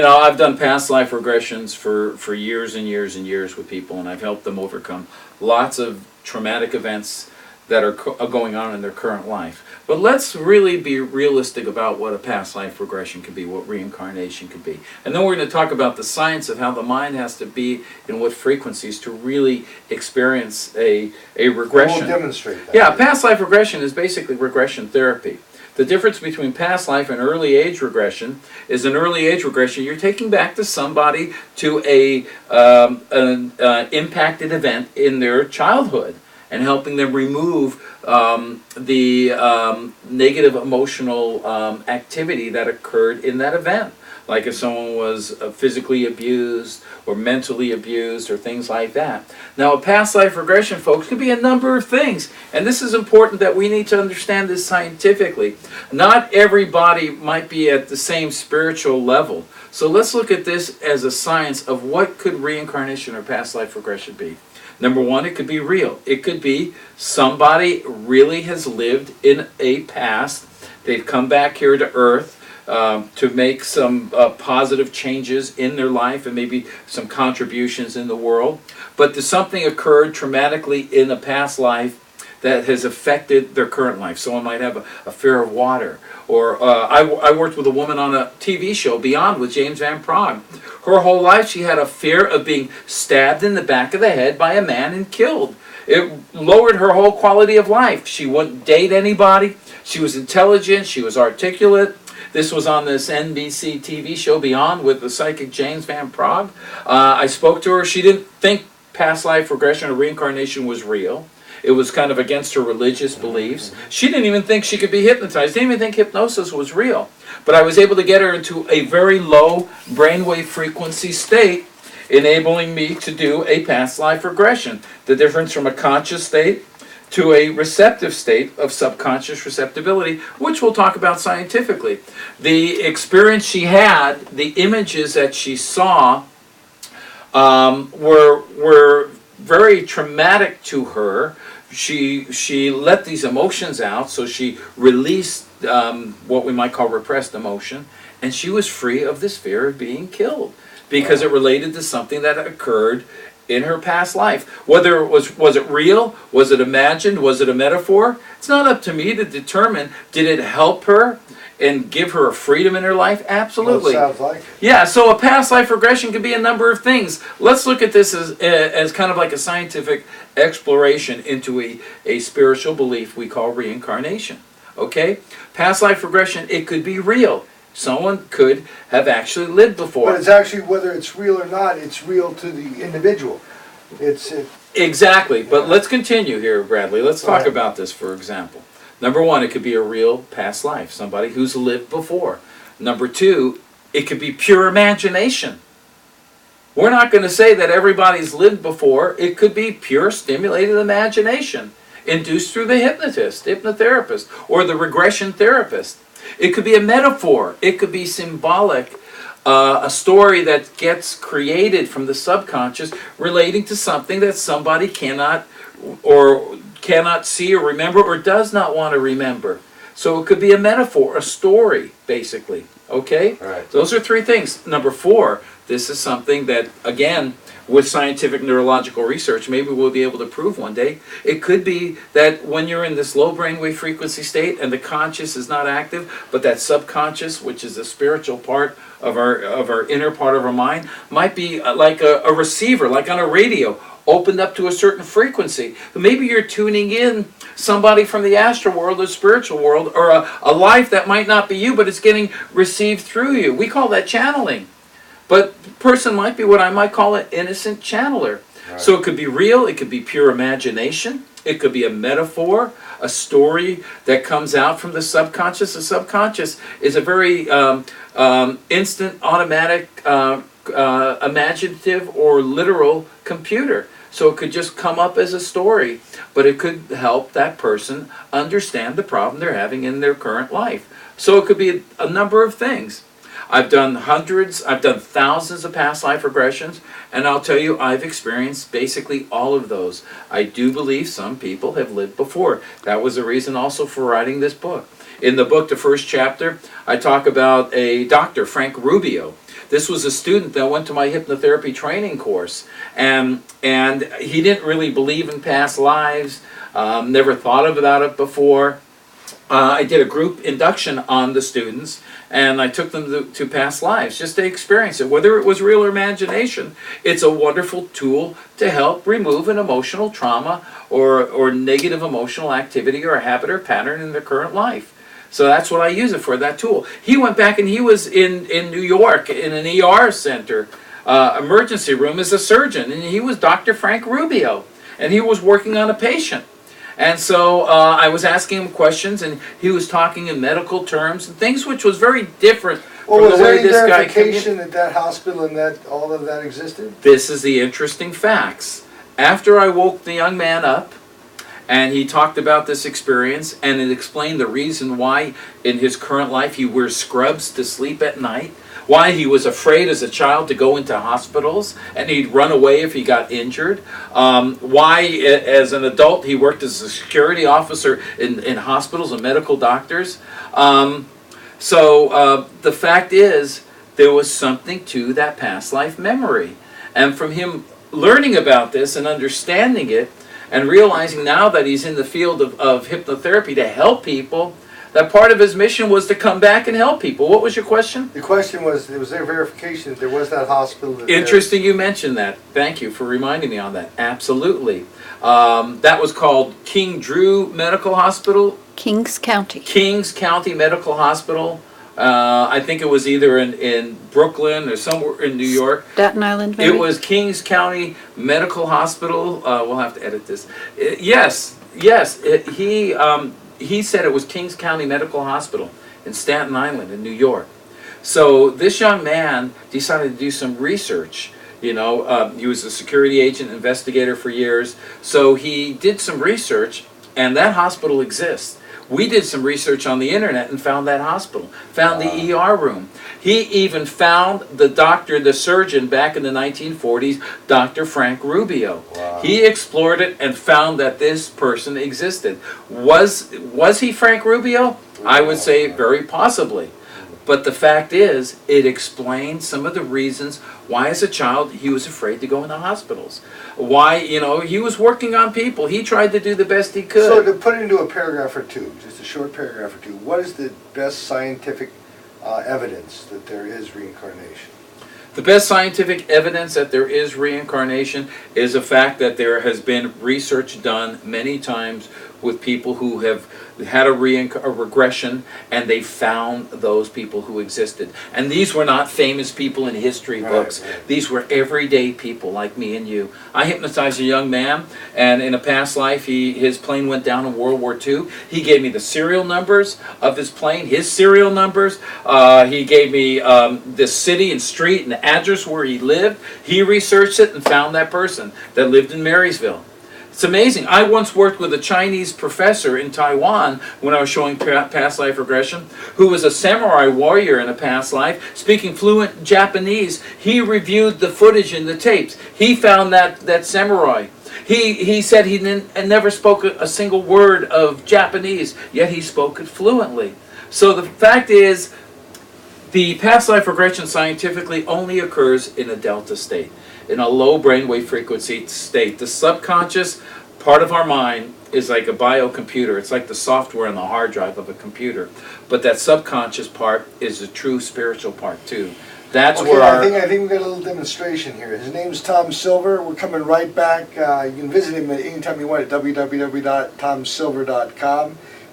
I've done past life regressions for years and years and years with people, and I've helped them overcome lots of traumatic events that are going on in their current life. But let's really be realistic about what a past life regression could be, what reincarnation could be. And then we're going to talk about the science of how the mind has to be in what frequencies to really experience a regression. We'll demonstrate that. Yeah, past life regression is basically regression therapy. The difference between past life and early age regression is in early age regression, you're taking back to somebody to an impacted event in their childhood and helping them remove the negative emotional activity that occurred in that event. Like if someone was physically abused or mentally abused or things like that. Now, a past life regression, folks, can be a number of things. And this is important that we need to understand this scientifically. Not everybody might be at the same spiritual level. So let's look at this as a science of what could reincarnation or past life regression be. Number one, it could be real. It could be somebody really has lived in a past. They've come back here to Earth to make some positive changes in their life and maybe some contributions in the world. But something occurred traumatically in a past life that has affected their current life. Someone might have a fear of water. Or I worked with a woman on a TV show, Beyond, with James Van Praagh. Her whole life she had a fear of being stabbed in the back of the head by a man and killed. It lowered her whole quality of life. She wouldn't date anybody. She was intelligent. She was articulate. This was on this NBC TV show, Beyond, with the psychic James Van Praagh. I spoke to her. She didn't think past life regression or reincarnation was real. It was kind of against her religious beliefs. She didn't even think she could be hypnotized. Didn't even think hypnosis was real. But I was able to get her into a very low brainwave frequency state, enabling me to do a past life regression. The difference from a conscious state to a receptive state of subconscious receptibility, which we'll talk about scientifically. The experience she had, the images that she saw were very traumatic to her. She let these emotions out, so she released what we might call repressed emotion, and she was free of this fear of being killed because it related to something that occurred in her past life. Whether it was it real, was it imagined, was it a metaphor? It's not up to me to determine. Did it help her and give her a freedom in her life? Absolutely. Well, it sounds like it. Yeah, so a past life regression could be a number of things. Let's look at this as kind of like a scientific exploration into a spiritual belief we call reincarnation. Okay? Past life regression, it could be real. Someone could have actually lived before. But it's actually, whether it's real or not, it's real to the individual. Exactly. But let's continue here, Bradley. Let's talk about this, for example. Number one, it could be a real past life, somebody who's lived before. Number two, it could be pure imagination. We're not going to say that everybody's lived before. It could be pure stimulated imagination induced through the hypnotist, hypnotherapist, or the regression therapist. It could be a metaphor. It could be symbolic, a story that gets created from the subconscious relating to something that somebody cannot see or remember or does not want to remember. So it could be a metaphor, a story, basically. Okay? Right. Those are three things. Number four, this is something that, again, with scientific neurological research, maybe we'll be able to prove one day. It could be that when you're in this low brainwave frequency state and the conscious is not active, but that subconscious, which is the spiritual part of our inner part of our mind, might be like a receiver, like on a radio, opened up to a certain frequency. Maybe you're tuning in somebody from the astral world, the spiritual world, or a life that might not be you, but it's getting received through you. We call that channeling. But the person might be what I might call an innocent channeler. Right. So it could be real, it could be pure imagination, it could be a metaphor, a story that comes out from the subconscious. The subconscious is a very instant, automatic, imaginative, or literal computer. So it could just come up as a story, but it could help that person understand the problem they're having in their current life. So it could be a number of things. I've done thousands of past life regressions, and I'll tell you, I've experienced basically all of those. I do believe some people have lived before. That was the reason also for writing this book. In the book, the first chapter, I talk about a doctor, Frank Rubio. This was a student that went to my hypnotherapy training course, and he didn't really believe in past lives, never thought about it before. I did a group induction on the students, and I took them to past lives just to experience it. Whether it was real or imagination, it's a wonderful tool to help remove an emotional trauma or negative emotional activity or a habit or pattern in their current life. So that's what I use it for, that tool. He went back and he was in New York in an ER center, emergency room as a surgeon, and he was Dr. Frank Rubio, and he was working on a patient. And so I was asking him questions, and he was talking in medical terms and things, which was very different from the way this guy was there any verification at that hospital and that all of that existed? This is the interesting facts. After I woke the young man up, and he talked about this experience, and it explained the reason why in his current life he wears scrubs to sleep at night, why he was afraid as a child to go into hospitals, and he'd run away if he got injured, why as an adult he worked as a security officer in hospitals and medical doctors. So the fact is, there was something to that past life memory. And from him learning about this and understanding it, and realizing now that he's in the field of hypnotherapy to help people, that part of his mission was to come back and help people. What was your question? The question was there verification that there was that hospital? Interesting you mentioned that. Thank you for reminding me on that. Absolutely. That was called King Drew Medical Hospital. Kings County. Kings County Medical Hospital. I think it was either in Brooklyn or somewhere in New York. Staten Island, maybe? It was Kings County Medical Hospital. We'll have to edit this. Yes. He said it was Kings County Medical Hospital in Staten Island in New York. So this young man decided to do some research. You know, he was a security agent, investigator for years. So he did some research, and that hospital exists. We did some research on the internet and found that hospital, found the ER room. He even found the doctor, the surgeon back in the 1940s, Dr. Frank Rubio. Wow. He explored it and found that this person existed. Was he Frank Rubio? I would say very possibly. But the fact is, it explains some of the reasons why as a child he was afraid to go into hospitals. Why, you know, he was working on people. He tried to do the best he could. So to put it into a paragraph or two, just a short paragraph or two, what is the best scientific evidence that there is reincarnation? The best scientific evidence that there is reincarnation is the fact that there has been research done many times with people who have had a regression, and they found those people who existed. And these were not famous people in history books. Right. These were everyday people like me and you. I hypnotized a young man, and in a past life, his plane went down in World War II. He gave me the serial numbers of his plane, his serial numbers. He gave me the city and street and the address where he lived. He researched it and found that person that lived in Marysville. It's amazing. I once worked with a Chinese professor in Taiwan when I was showing past life regression, who was a samurai warrior in a past life, speaking fluent Japanese. He reviewed the footage in the tapes. He found that samurai. He said he never spoke a single word of Japanese, yet he spoke it fluently. So the fact is, the past life regression scientifically only occurs in a delta state, in a low brainwave frequency state. The subconscious part of our mind is like a biocomputer. It's like the software on the hard drive of a computer. But that subconscious part is the true spiritual part too. That's okay, where I think we've got a little demonstration here. His name's Tom Silver. We're coming right back. You can visit him anytime you want at www.tomsilver.com.